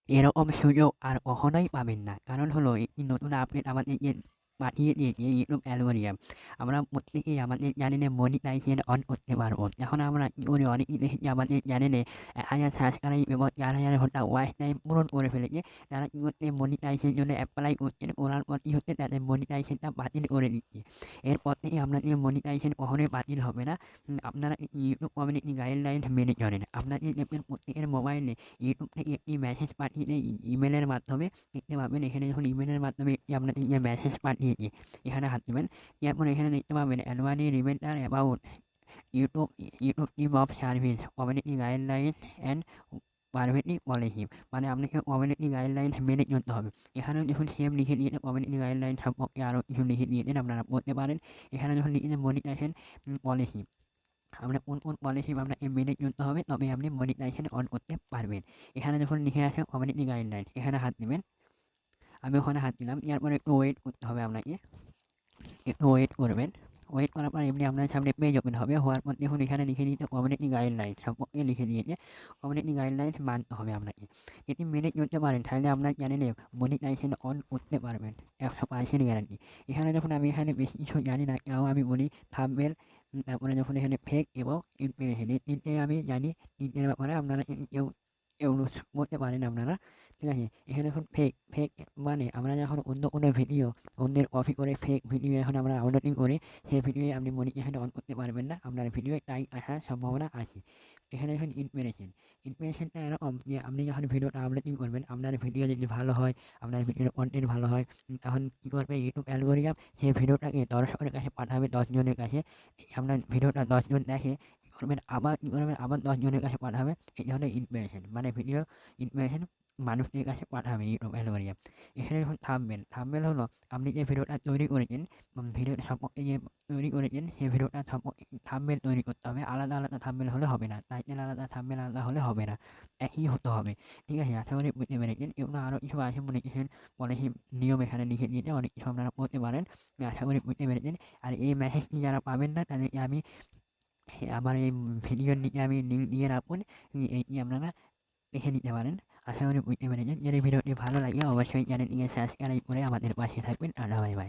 এরকম সুযোগ আর কখনোই পাবেন না। কারণ হলো একটি নতুন আপডেট আমাদের পাঠিয়ে দিয়েছে ইউটিউব অ্যালগরিদম। আমরা প্রত্যেকেই আমাদের চ্যানেলে মনিটাইজেশন অন করতে পারবো। এখন আমরা কি করি, অনেকেই দেখেছি আমাদের চ্যানেলে ১,০০০ সাবস্ক্রাইব এবং ৪,০০০ ঘন্টা ওয়াচ টাইম পূরণ করে ফেলেছে। তারা কি করছে, মনিটাইজেশনের জন্য এপ্লাই করছে। করার পর কি হচ্ছে, তাদের মনিটাইজেশনটা বাতিল করে দিচ্ছে। এরপর থেকে আপনাদের মনিটাইজেশন কখনোই বাতিল হবে না। আপনারা ইউটিউব কমিউনিটি গাইডলাইন মেনে চলেন। আপনাদের দেখবেন প্রত্যেকের মোবাইলে ইউটিউব থেকে একটি মেসেজ পাঠিয়ে দেয় ইমেলের মাধ্যমে। দেখতে পাবেন এখানে যখন ইমেলের মাধ্যমে একটি আপনাদেরকে মেসেজ পাঠিয়েছে, এখানে হাত দিবেন। এরপর এখানে দেখতে পাবেন annually reminder about YouTube YouTube team of service community guideline and privacy policy. মানে আপনাকে কমিউনিটি গাইডলাইন মেনে চলতে হবে। এখানেও যখন সেম লিখে দিয়েছে কমিউনিটি গাইডলাইন সম্পর্কে আরও কিছু লিখে দিয়েছেন, আপনারা পড়তে পারেন। এখানে যখন লিখেছেন মনিটাইজেশন পলিসি, আপনার কোন পলিসি আপনাকে মেনে চলতে হবে, তবে আপনি মনিটাইজেশন অন করতে পারবেন। এখানে যখন লিখে আছে কমিউনিটি গাইডলাইন, এখানে হাত দিবেন। আমি ওখানে হাত দিলাম। এরপরে একটু ওয়েট করতে হবে আপনাকে। একটু ওয়েট করবেন। ওয়েট করার পর এমনি আপনার সামনে পেজ ওপেন হবে। হওয়ার পর দেখুন এখানে লিখে দিয়েছে কমিউনিটি গাইডলাইন সম্পর্কে লিখে দিয়েছে। কমিউনিটি গাইডলাইন মানতে হবে আপনাকে। যদি মেনে চলতে পারেন তাহলে আপনার চ্যানেলে মনিটাইজেশন অন করতে পারবেন, ১০০% গ্যারান্টি। এখানে যখন আমি এখানে বেশি কিছু জানি না, তাও আমি বলি থাম্বনেল, তারপরে যখন এখানে ফেক এবং ইনস্পিরেশন, এই ৩ টে আমি জানি। ৩ টের ব্যাপারে আপনারা কেউ ইউজ করতে পারেন আপনারা। ঠিক আছে? এখানে দেখুন ফেক মানে আমরা যখন অন্য কোনো ভিডিও অন্যের কপি করে ফেক ভিডিও এখন আমরা আপলোডিং করি, সেই ভিডিওয়ে আপনি মনিটাইজেশন অন করতে পারবেন না। আপনার ভিডিওয়ে টাইপ আসার সম্ভাবনা আছে। এখানে দেখুন ইন্সপিরেশনটা এরকম যে আপনি যখন ভিডিওটা আপলোডিং করবেন, আপনার ভিডিও যদি ভালো হয়, আপনার ভিডিওর কনটেন্ট ভালো হয়, তখন কী করবে ইউটিউব অ্যালগরিদম সেই ভিডিওটাকে দর্শকের কাছে পাঠাবে, ১০ জনের কাছে। আপনার ভিডিওটা ১০ জন দেখে, কী করবেন আবার ১০ জনের কাছে পাঠাবে। এই ধরনের ইন্সপিরেশন মানে ভিডিও ইন্সপিরেশন মানুষদের কাছে পাঠাবে ইউটিউব অ্যালগরিদম। এখানে দেখুন থাম্বনেল হলো আপনি যে ভিডিওটা তৈরি করেছেন, ভিডিওটা সম্পর্কে যে তৈরি করেছেন, সেই ভিডিওটা সম্পর্কে থাম্বনেল তৈরি করতে হবে। আলাদা থাম্বনেল হলে হবে না। টাইটেল আলাদা, থাম্বনেল আলাদা হলে হবে না। একই হতে হবে। ঠিক আছে? আশা করি বুঝতে পেরেছেন। এগুলো আরও কিছু আছে মনিটাইজেশন পলিসি নিয়ম এখানে লিখে দিয়েছে। অনেক কিছু আপনারা পড়তে পারেন। আশা করি বুঝতে পেরেছেন। আর এই মেসেজটি যারা পাবেন না তাদেরকে আমি আমার এই ভিডিওর নিচে আমি লিঙ্ক দিয়ে রাখুন। এইটি আপনারা দেখে নিতে পারেন। আশা করি বুঝতে পেরেছেন। যদি ভিডিওটি ভালো লাগে অবশ্যই চ্যানেলটিকে সাবস্ক্রাইব করে আমাদের পাশে থাকবেন। Tata, bye bye.